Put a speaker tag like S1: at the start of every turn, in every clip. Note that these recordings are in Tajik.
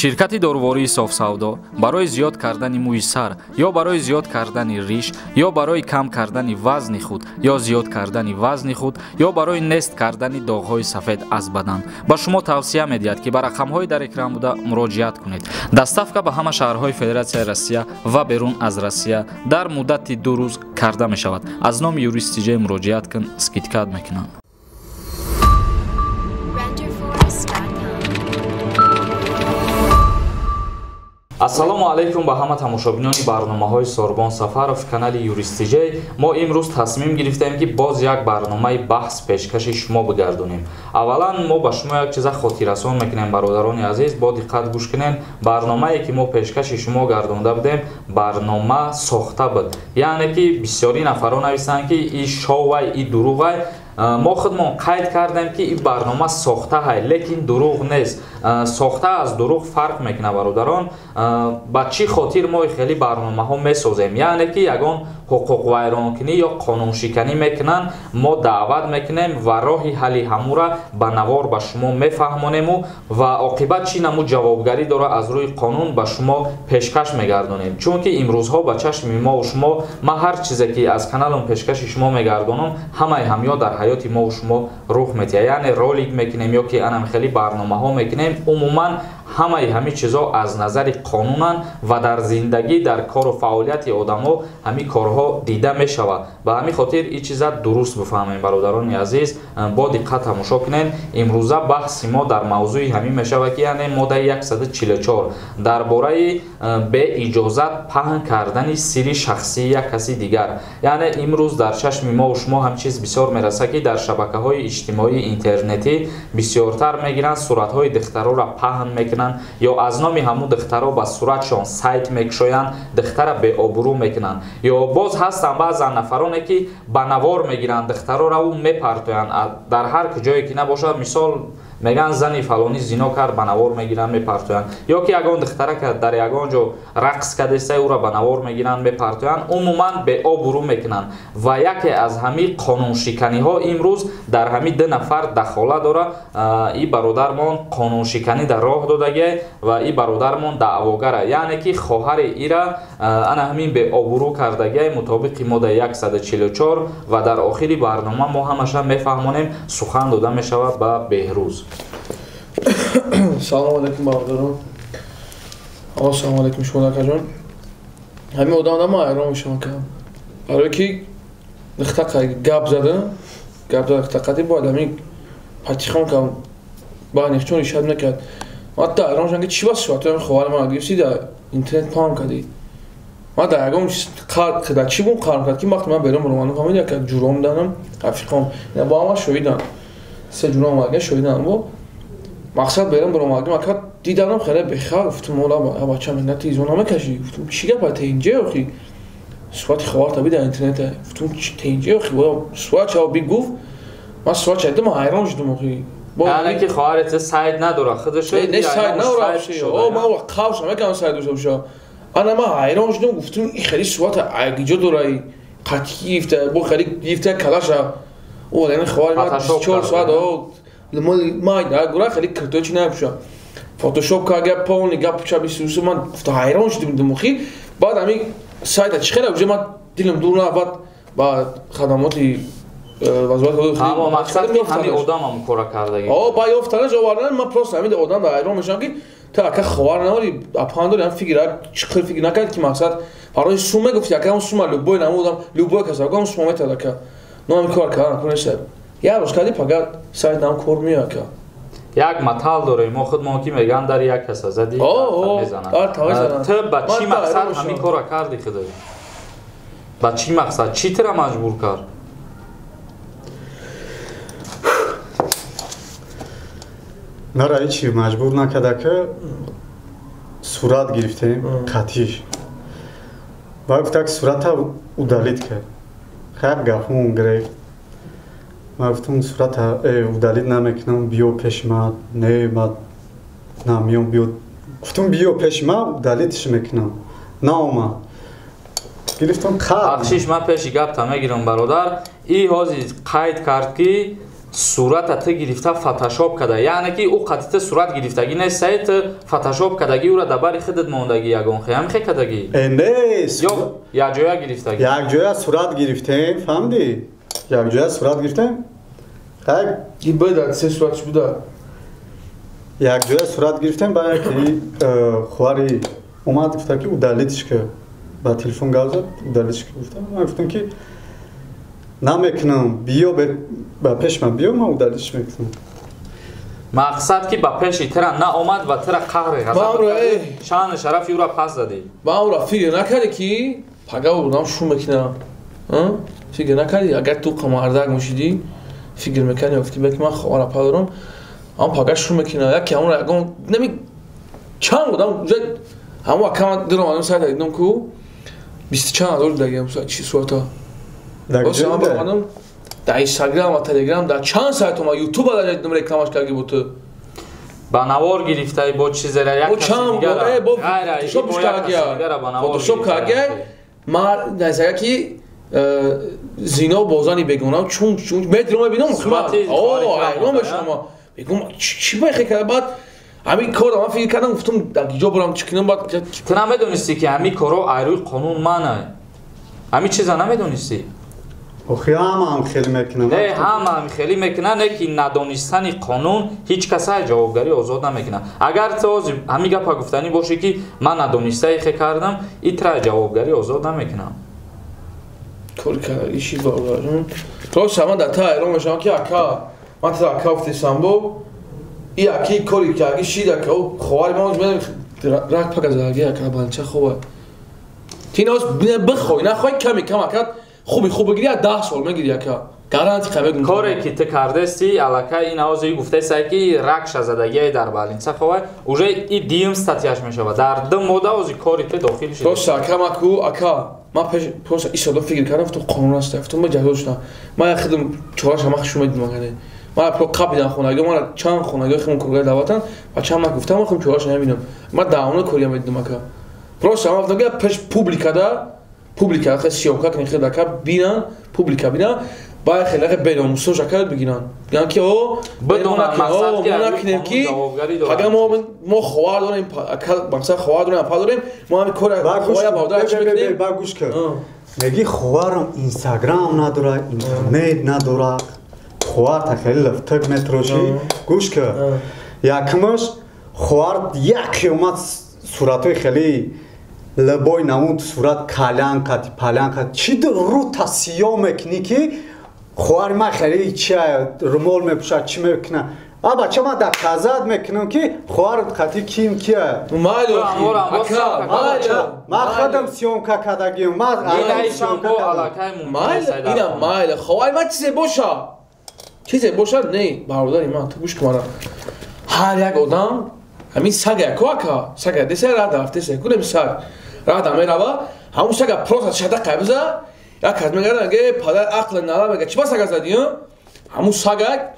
S1: ширкати дорувории софсавдо барои зиёд кардани мӯи сар ё барои зиёд кардани риш ё барои кам кардани вазни худ ё зиёд кардани вазни худ ё барои нест кардани доғҳои сафед аз бадан ба шумо тавсия медиҳад ки ба рақамҳои дар экран буда муроҷиат кунед. доставка ба ҳама шаҳрҳои федератсияи Россия ва берун аз Россия дар муддати 2 рӯз карда мешавад. аз номи юристиҷа муроҷиат кун скидкат мекунанд. ассалому алайкум ба ҳама тамошобинони барномаҳои Сорбон Сафаров канали Юристиҷа. мо имрӯз тасмим гирифтем ки боз як барномаи баҳс пешкаши шумо бигардонем. аввалан мо ба шумо як чиза хотиррасон мекунем бародарони азиз, бо диққат гӯш кунем. барномае ки мо пешкаши шумо гардонда будем барнома сохта буд, яъне ки бисёри нафарон нависанд ки и шовай и дуруғай. мо худмон қайд кардем ки ин барнома сохта ҳай, лекин дуруғ нест. сохта аз дуруғ фарқ мекуна бародарон. ба чӣ хотир мо хеле барномаҳо месозем, яъне ки ягон ҳуқуқвайронкунӣ ё қонуншиканӣ мекунанд, мо даъват мекунем ва роҳи ҳалли ҳамура ба навор ба шумо мефаҳмонему ва оқибат чӣ намуд ҷавобгарӣ дора аз рӯи қонун ба шумо пешкаш мегардонем. чунки имрӯзҳо ба чашми мо шумо ман ҳар чизе ки аз каналам пешкаши шумо мегардонам ҳамаи ҳамё дар ҳаёти мо шумо рух медиҳад, яъне ролик мекунем ё ки анам хеле барномаҳо мекунем. умуман ҳамаи ҳами чизо аз назари қонунанд ва дар зиндагӣ дар кору фаъолияти одамо ҳами корҳо дида мешавад. ба ҳамин хотир ин чиза дуруст бифаҳмем бародарони азиз, бо диққат тамошо кунед. имрӯза баҳси мо дар мавзӯи ҳамин мешавад ки яъне моддаи 144 дар бораи беиҷозат паҳн кардани сирри шахсии як каси дигар. яъне имрӯз дар чашми мо шумо ҳам чиз бисёр мерасад ки дар шабакаҳои иҷтимоии интернетӣ бисёртар мегиранд суратҳои духтароро паҳн мекунанд ё аз номи ҳамун духтаро ба суратшон сайт мекушоянд, духтара беобрӯ мекунанд. ё боз ҳастанд баъзан нафароне ки ба навор мегиранд духтароро мепартоянд дар ҳар куҷое ки набошад. мисол меган зани фалони зино кард ба навор мегиранд мепартоянд, ё ки ягон духтара ки дар ягон ҷо рақс кардеса ӯро ба навор мегиранд мепартоянд. умуман беобрӯ мекунанд ва яке аз ҳамин қонуншиканиҳо имрӯз дар ҳамин 2 нафар дахолат дора. и бародармон қонуншиканӣ дар роҳ додагӣ ва и бародармон даъвогара, яъне ки хоҳари ира ана ҳамин беобрӯ кардагӣ мутобиқи моддаи 144 ва дар охири барнома мо ҳамаша мефаҳмонем сухан дода мешавад ба Беҳрӯз.
S2: салому алайкум бародарон. салому алайкум шумо дакаҷон. ҳамин одам ма айрон мешавам ки барое ки духтақа гап зада духтақати бояд ҳамин патихон ка ба нехчон ишад мекард. ма да айрон шам ки чӣ бас шуд? то ховари ман гирифти да интернет паҳн кардӣ. ма да ягон қард када чӣ бун қард кард ки вақте ман бером роману фаҳмида ки ҷуром данам рафиқом бо ҳама шоҳидан 3 ҷуром ага шоҳидан бо мақсад берам ромаги ма кад диданам хеле бехар. гуфтам мола бача миннати изона мекашӣ. гуфтам чӣ гапа тенҷе охи суҳбати ховар таби дар интернет. гуфтам тенҷе охи суҳбат ҷавоби гуфт. ман суҳбат шайдам айрон шудам охи.
S1: яъне ки хоҳарет сайт надора худаш
S2: не сайт надора ман қавш мекам сайт дошта боша. ана ман айрон шудам. гуфтам ин хеле суҳбат айгиҷо дораи қатъӣ гирифта бо хеле гирифта калаша о яъне ховари ман 24 соат ман гура хеле кирто чи напуша фотошоп карда полни гап ча бисуса. ман гуфта айрон шудам охи. баъд ҳамин сайта чӣ хеле уҷа ман дилам дур нафат ба хадамоти
S1: аммо мақсад ки ҳамин одамам кора кардагӣ
S2: ба ёфтанаш овардан ман просто ҳамин одам да айрон мешавам ки та ака ховар навори апан дори ҳам фикр чиқир фикр накард ки мақсад барои сум мегуфти ака ҳам сума любой намудам любой каса гам сума метад ака но ҳамин кор кардан кунеса як рӯз кади пага сайт нам кор мея ака
S1: як матал дорем мо худмон ки меган дар як каса зади мезанад. ту ба чӣ мақсад ҳамин кора карди худои? ба чӣ мақсад? чӣ тира маҷбур кард?
S3: мара ҳечи маҷбур накарда ки сурат гирифтем қатиш ва гуфта ки сурата удалит кард. хак гафон гирифт. ман гуфтам сурата удалит намекунам, биё пеши ман. не ман намеём биё. гуфтам биё пеши ман удалитш мекунам. наомад. гирифтам қад.
S1: бахшиш ман пеши гаптам мегирам бародар. и ҳозир қайд кард ки сурата ты гирифта фотошоп када, яъне ки ӯ қатита сурат гирифтагӣ нест, сайт фотошоп кадагӣ ӯра дар бари худат мондагӣ ягон хе кадагӣ
S3: нест
S1: ё якҷоя гирифтагӣ
S3: якҷоя сурат гирифтем фаҳмидӣ якҷоя сурат гирифтем
S2: буда се суратш буда
S3: якҷоя сурат гирифтем баъд ки хӯари омад гуфта ки удалитиш ки ба телефон гап зад удалитиш ки гуфтам ки намекунам биё ба пеш ман биё ман удалитиш мекунам
S1: мақсад ки ба пеши тира наомад ва тира қаҳри ғазаб шаъни шарафи ӯра пас задӣ
S2: ба ӯра фикр накардӣ ки пага одам шу мекунам фикр накардӣ агар ту қамардак бошидӣ фикр мекунӣ гуфти бек ман ховара па дорам ам пага шу мекунам яке амра ягон нами чанд будам ҳама акама дирам адам сайта дидам ку 20 чанд ҳазор дагам чи сурата осама бамадам дар инстаграм ва телеграм дар чанд сайт ома ютуб дар дидам рекламаш карги бо ту
S1: ба навор гирифтаи бо чизера як каси дигара
S2: бо фотошоп каргия фотошоп каргия ма назаря ки зино бо зани бегона чун метром мебинам айрон бешама бегум чи байхе када баъд ҳамин корро ман фикр кардам гуфтам дар ҷо бурам чӣ кунам баъд
S1: ту намедонистӣ ки ҳамин корро айрӯи қонун мана ҳамин чиза намедонистӣ
S3: охи ҳамаам хеле мекунам
S1: ҳамаам хеле мекунанд не ки надонистани қонун ҳеҷ касае ҷавобгарӣ озод намекунад агар ту ҳозир ҳамин гапа гуфтанӣ бошӣ ки ман надонистае хе кардам итра ҷавобгарӣ озод намекунам
S2: кори кардаги чи баъдажон рост ман дар та айрон мешавам ки ака ман тира ака гуфтисам бо и аки кори кардаги чи дака ховари ман рак пага задаги ака банча хоба ти нос бихоҳӣ нахоҳӣ ками кам акат хуби хуб бигири 10 сол мегири ака гаранти қабе
S1: коре ки ту кардасти аллакай ин ҳозир гуфтаи ки ракша задагии дар балинца ховай уже и дим статьяш мешавад дар ду мода ҳозир кори ту дохил шуда
S2: рост ака маку ака ман пеш просто исода фикр кардам ту қонун аст гуфтам ма ҷазо шуда ман як хидм чораш ҳама шумо дидам агар ман про қабидам хонагӣ ман чанд хонагӣ химон кургай даватан ва чанд мак гуфтам ман хим чораш намебинам ман давона кория медидам ака просто ман гуфтам ки пеш публикада публика хе сиёмка кунӣ хе дака бинан публика бинан баъд хеле хе беномусо жакат бигиран биган ки о накунем ки агар мо ховар дорем мақсад ховар дорем апа дорем мо ҳами кора ховая бавда чи мекунем
S3: ба гӯш кар меги ховарам инстаграм надорад интернет надорад ховар та хеле лафтак метроши гӯш кар якмаш ховар яке омад суратҳои хеле лабой намуд сурат калянкати палянкати чи рӯ та сиё мекунӣ ки ховари ман хеле чи румол мепӯшад чи мекуна бача ман дар казад мекунам ки ховар қати ким кия
S2: ман
S3: худам сиёмка кардагим
S2: инам майла ховари ман чизе боша чизе боша не бародари ман ту гӯш кумара ҳар як одам ҳамин сага ку ака сага десе рада рафтесе кунем саг рада мерава ҳамун сага просто шада қабза як кас мегарад ге падар ақл нала мега чиба сага задӣ ҳамун сага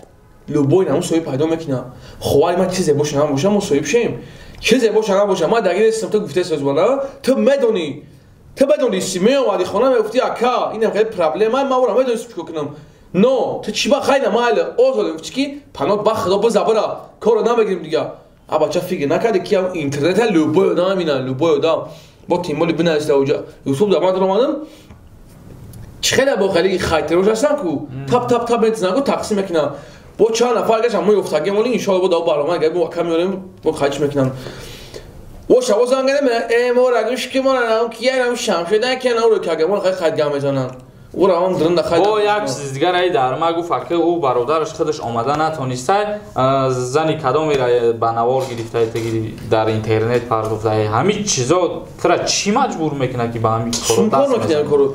S2: любой ҳамун соҳиб пайдо мекунам ховари ман чизе боша ҳам боша мо соҳиб шем чизе боша ҳам боша ман дагир ҳастам ту гуфтаи зубона ту медонисти меомади хона мегуфти ака инам хеле проблема ман вора медонистам чико кунам но ту чиба хайна майла озоде гуфти ки панот ба худо бизабара коро намегирим дига а бача фикр накарди ки интернета любой одам амина любой одам бо тимоли бинависта оҷа ютуб дар ман ромадам чи хеле бо хеле хайтирош ҳастам ку тап метизанку тақсим мекунам бо чанд нафар гашам мо ёфтаги моли иншоалло бо дав барномаи гай бо ака меорем бо хайч мекунам воша бозам гадем мо рагуш ки мо нам ки ярам шам шуда ки на ро кага мо хай хайга мезанам ура он дрында хай
S1: о як чиз дигар ай дар ма гуфт ки ӯ бародараш худаш омада натонистай зани кадомира ба навор гирифтай дар интернет пардохтай ҳамин чизо тра чӣ маҷбур мекунад ки ба ҳамин
S2: коро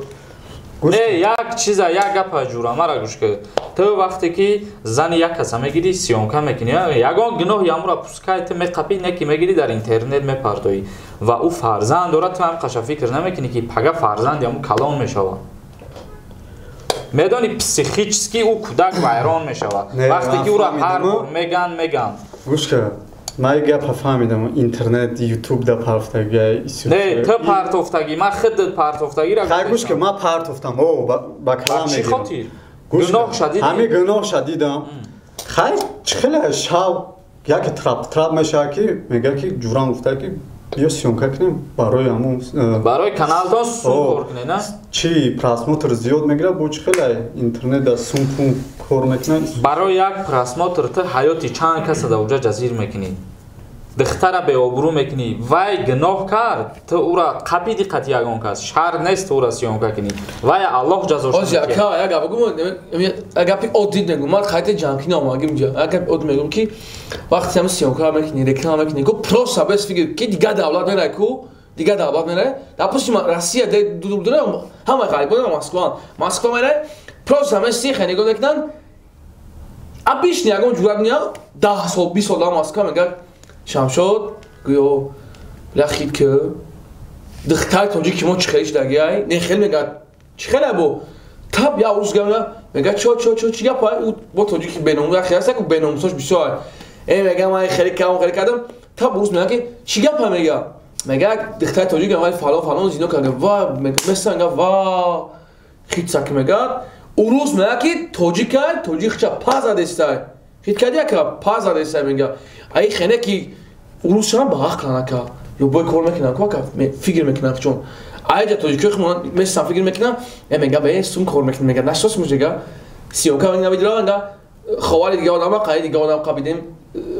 S1: як чиза як гапа ҷура мара гӯш кар ту вақте ки зани як каса мегирӣ сиёмка мекунӣ ягон гуноҳи ҳамура пускай ту меқапӣ не ки мегирӣ дар интернет мепардоӣ ва ӯ фарзанд дорад ту ҳам қаша фикр намекунӣ ки пага фарзанди ҳамун калон мешавад медони психически ӯ кӯдак вайрон мешавад вақте ки ӯро ҳар бор меган
S3: гӯш кар ман як гапа фаҳмидам интернет ютуб да партофтагӣ
S1: не ту партофтагӣ ман худ партофтагиро
S3: гӯш кар ман партофтам ба калам
S1: чӣ хотир گناه شدید
S3: همین گناه شدیدم خیر چخله شب یک ترپ میشه که میگه که جوران گفته که بیا سیونکا کنیم برای همون
S1: برای کانالتان سون کار کنه نه
S3: چی پراسموتر زیاد میگیره با چخله اینترنت دا سون پون کار میکنه
S1: برای یک پراسموتر تو حیاتی چند کس در اونجا جزیر میکنی دختر به آبرو میکنی وای گناه کرد تو او را قبی دقت یگان کس شر نیست تو را سیونکا کنی وای الله جزاش
S2: آزی اکا اگه بگم اگه پی اودید نگم ما خیلی جانکی نامگیم اینجا اگه اود میگم که وقتی هم سیونکا میکنی رکلام میکنی کو پروس بس فکر کی دیگه دولت میره کو دیگه دولت میره دپوسی روسیه دور همه خالی بود مسکو میره پروس هم سی خنی گفت نکن ابیش نیاگم جواب نیا 10 سال 20 سال مسکو میگه شمشاد گویا لخید که دختر تونجی که ما چخیش دگیای نه خیلی میگه چخیله بو تب یا روز گمه میگه چی گپ او با تونجی که بنوم خیلی است که بنومسوش بسیار میگه من خیلی کردم تب روز میگه که چی گپ میگه دختر تونجی که فلان زینو کرده وا مثلا میگه وا خیلی ساک میگه او روز میگه که تونجی خچا پازا دسته خیلی کدی که پازا دسته میگه ای خنه کی روز شما باخ کنه که یو بای کار میکنه که فکر میکنه چون ایجا تو که خمون مثلا فکر میکنه میگه به سون کار میکنه میگه نشوس میگه سیونکا میگه ویدرا انگا خوال دیگه آدم قاید دیگه آدم قبیدیم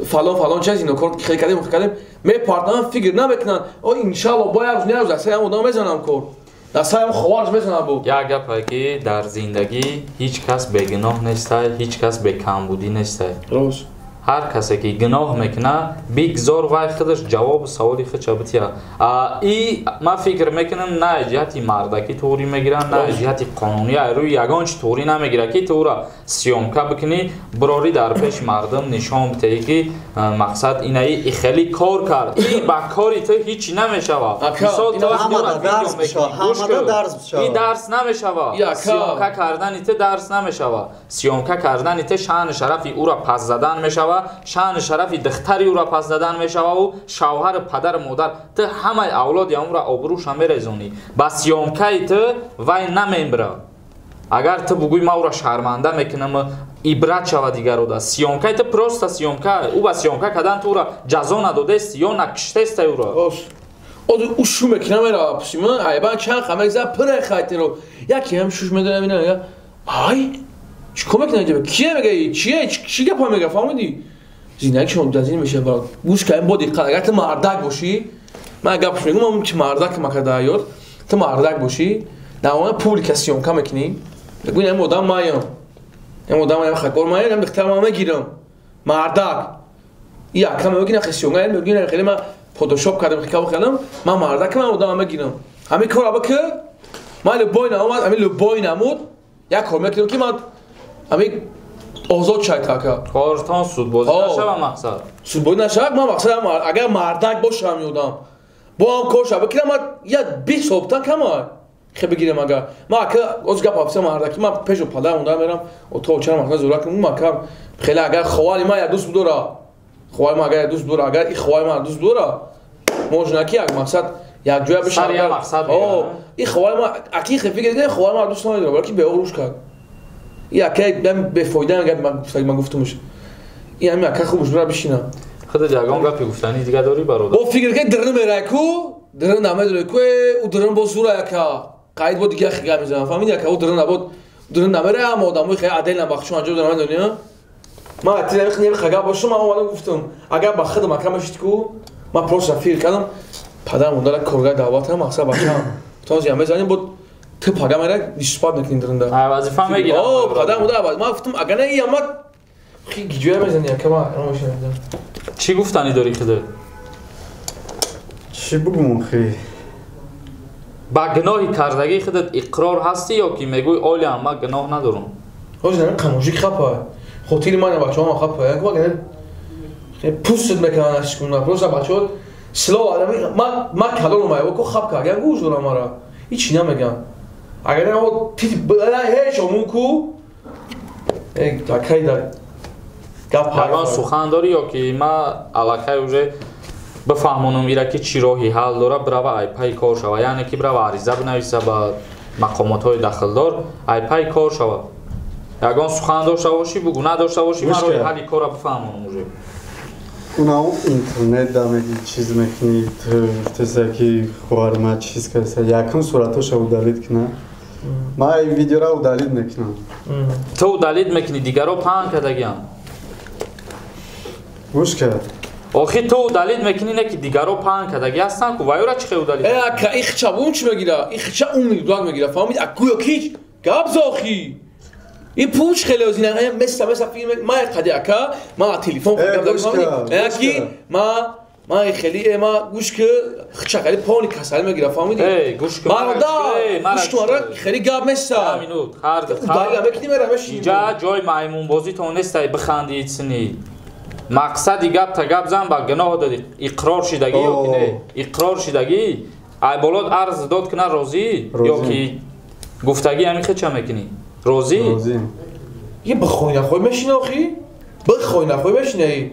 S2: فلان چیزی اینو کار خیلی کردیم می پارتنر فکر نمیکنن او ان شاء الله باید روز نیاز است هم آدم میزنم کار دستم خوارج میزنم بو
S1: یک گپ که در زندگی هیچ کس بیگناه نیست هیچ کس به کمبودی نیست
S2: روز
S1: هر کسی که گناه میکنه بگذار وای خودش جواب سوالی خودش بتیه ای ما فکر میکنم نه جهتی مردکی توری میگیرن نه جهتی قانونی روی یگان چی توری نمیگیره که تو را سیونکا بکنی براری در پیش مردم نشان بده که مقصد اینه ای خیلی کار کرد این با کاری تو هیچی نمیشوه مثال تو این درس نمیشوه سیونکا کردن تو درس نمیشوه سیونکا کردن تو شان شرفی او را پس زدن میشوه شان شرفی دختری او را پس دادن میشوه و شوهر پدر مادر تو همه اولاد اون را آبروش هم میریزونی بس سیونکای تو وای نمیمبره اگر تو بگوی ما او را شرمنده میکنم عبرت شوه دیگر رو ده سیونکای تو پروست سیونکا او با سیونکا کردن تو را جزا نداده است یا نکشته است او را
S2: او شو میکنه میره پسیمون ایبان چند خمه زد پره خیلی رو یکی هم شوش میدونه میگه های چی کمک نمیکنه کیه میگه چی گپ میگه فهمیدی زینک شما دزین میشه برات گوش کردن با دقت اگر تو مردک باشی من گپش میگم من که مردک مکرده یاد تو مردک باشی در مورد پوبلیکاسیون کم میکنی بگو این مدام میام خکار میام دختر ما میگیرم مردک یا کم میگن خسیون میگن خیلی من فتوشاپ کردم خیلی من مردک من مدام میگیرم همین کار ابا که من لبای نمود یک کار میکنم که من همین آزاد شد که
S1: کارتان سود بازی نشوه مقصد
S2: سود بازی نشوه من مقصدم اگر مردک باشم یادم با هم کار شد بکنم من یه 20 صبحتن کمه خیلی بگیرم اگر من از گپ حفظه مردکی من پیش و پدر مونده میرم و تو چرا مقصد زورک کنم من کم خیلی اگر خواهی من یک دوست بدوره خواهی من اگر دوست بدوره اگر این خواهی من دوست بدوره موجنکی یک مقصد یک جویا بشه
S1: سر یک مقصد
S2: این خواهی من اکی خیلی دیگه خواهی من دوست نداره بلکه به اوروش کرد یا که من به فایده من گفتمش این همین که خوبش برای بشینم
S1: خود جگان گپی گفتنی دیگه داری برادر
S2: او فکر که درن میره کو درن نمیدونه کو او درن با زورا که قاید بود دیگه خیلی میزنم فهمیدی که او درن نبود درن نمیره اما آدمای خیلی عدل نبخشون انجام دارن دنیا ما اتفاقا خیلی خگا باشم من اومدم گفتم اگر با خدمت کم بشید کو ما پروس فکر کردم پدرم اون داره کارگاه دعوت هم مقصد بچه‌ام تازه هم بزنیم بود تو پاگا میره دیسپات نکنین درنده
S1: وظیفه میگیرم
S2: پدرم بوده ما گفتم اگر نه یا ما خیلی گیجویا میزنیم که ما
S1: چی گفتنی داری خدا
S3: چی بگم خیلی
S1: با گناهی کردگی خودت اقرار هستی یا که میگوی اولی هم من گناه ندارم
S2: روز نمی قموشی خپه خودی من بچه ها خپه یک وقت خیلی پوست میکنن اشک کنن پروسا بچه ها سلاح آدمی من کلان اومد و خپ کرد گوش دارم مرا هیچی نمیگن اگر نه تیتی بلای هیچ همون کو تاکی دار
S1: گپ سخن داری یا که ما علاقه اوجه بفهمونم ایره که چی راهی حل داره برای ای پای کار شوه یعنی که برای عریضه بنویسه با مقامات های داخلدار ای پای کار شوه ягон сухан дошта бошӣ бугу надошта бошӣ ман роҳи ҳалли кора бифаҳмонам уже
S3: اونها اینترنت دامگی چیز میکنی تو که خوارما چیز کسی یکم صورتش رو دالید کنه ما این ویدیو رو دالید میکنم
S1: تو دالید میکنی دیگر رو پهن کردگیم
S3: گوش کرد
S1: آخی تو دالید میکنی نه که دیگر رو پهن کردگی هستن که وایورا چی خیلی دالید
S2: اکا ایخ چابون چی میگیره ایخ چا اون میگیره میگیره فهمید اکویا کیچ گابز آخی این پوچ خیلی از اینه مثل فیلم ما قدی اکا ما تلفن فهمید اکی ما خیلی ما گوش که چقدر پانی کسل میگیره فهمیدی
S1: گوش که
S2: گوش که خیلی گاب مثل
S1: مینوت اینجا جای میمون بازی تو نیستی بخندید سنی مقصدی گپ تا گپ زن با گناه دادی اقرار شدگی یا که نه اقرار شدگی ای بالات عرض داد کنه راضی یا که گفتگی همین خیلی چه میکنی راضی
S2: یه بخوای نخوای میشینه آخی بخوای نخوای میشینه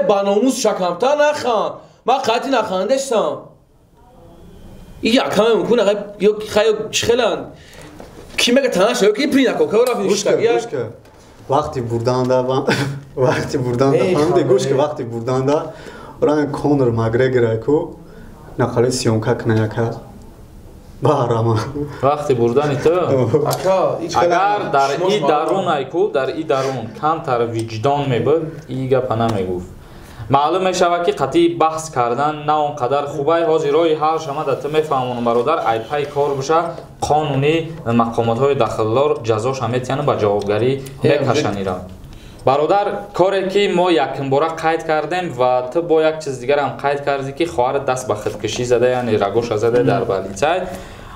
S2: با ناموس شکمتر نخوان من قطعی نخواندستم این یکمه میکنه یا خیلی چخلن کی میگه تنش یا کی پی نکو که رفت
S3: گوش که وقتی بردن دا وقتی بردن دا فهمیدی گوش که وقتی بردن دا ران کونر ماگرگر کو نخالی سیونکا کنه که بارما
S1: وقتی بردن تو اگر در این درون ایکو در این درون کم تر وجدان میبود این گپ نمیگفت معلوم میشود که قطعی بحث کردن نه اونقدر خوبه حاضرای هر شما در تو میفهمونم برادر ای پای کار بشه قانونی مقامات های داخلدار جزاش هم میتونن به جوابگری میکشن ایران برادر کاری که ما یکم باره قید کردیم و تو با یک چیز دیگر هم قید کردی که خواهر دست به خودکشی زده یعنی رگوش زده در بلیطه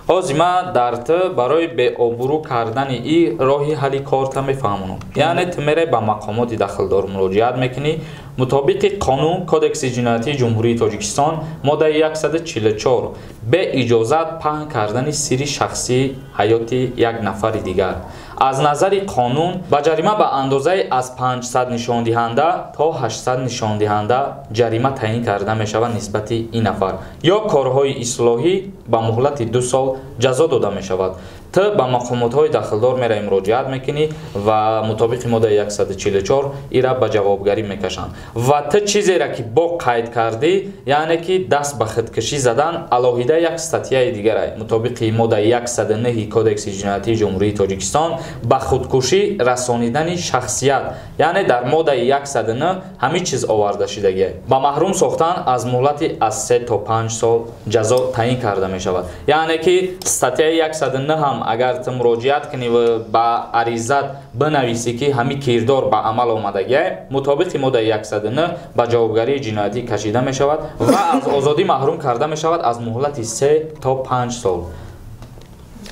S1: ما در تو برای به آبرو کردن این راهی حلی کار تا میفهمونم یعنی تو میره به مقامات داخلدار مراجعت میکنی مطابق قانون کودکس جنایتی جمهوری تاجیکستان ماده 144 به اجازت پهن کردن سری شخصی حیات یک نفر دیگر از نظر قانون با جریمه به اندازه از 500 نشان دهنده تا 800 نشان دهنده جریمه تعیین کرده می شود نسبت این نفر یا کارهای اصلاحی با مهلت 2 سال جزا داده می شود تو به مقامات های داخلدار میره مراجعت میکنی و مطابق ماده 144 ایرا به جوابگری میکشند و تو چیزی را که با قید کردی یعنی که دست به خودکشی زدن علاوه یک استاتیای دیگر است مطابق ماده 109 کودکس جنایتی جمهوری تاجیکستان به خودکشی رسانیدن شخصیت یعنی در ماده 109 همه چیز آورده شدگی با محروم ساختن از مهلت از 3 تا 5 سال جزا تعیین کرده می شود یعنی که استاتیای 109 هم اگر تو مراجعت کنی و با عریضت بنویسی که همین کردار به عمل آمدگی مطابق ماده 109 به جوابگری جنایتی کشیده می شود و از آزادی محروم کرده می شود از مهلت 3 تا 5 سال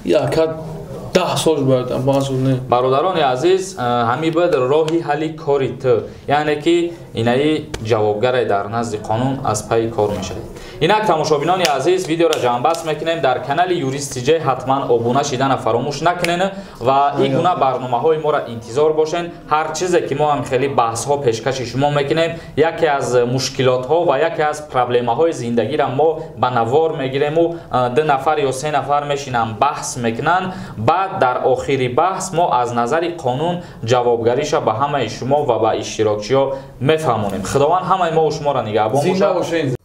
S2: یا که 10 سال باید
S1: برادران عزیز همی باید راهی حلی کاری تو یعنی که اینایی جوابگر در نزد قانون از پای کار میشه اینک تماشابینان عزیز ویدیو را جمع بست میکنیم در کانال یوریست جی حتما ابونه شدن فراموش نکنین و این گونه برنامه های ما را انتظار باشین هر چیزی که ما هم خیلی بحث ها پیشکش شما میکنیم یکی از مشکلات ها و یکی از پرابلم های زندگی را ما به نوار میگیریم و 2 نفر یا 3 نفر میشینن بحث میکنن بعد در آخری بحث ما از نظر قانون جوابگریش به همه شما و به اشتراکچی ها میفهمونیم خداوند همه ما و شما را نگهبان باشه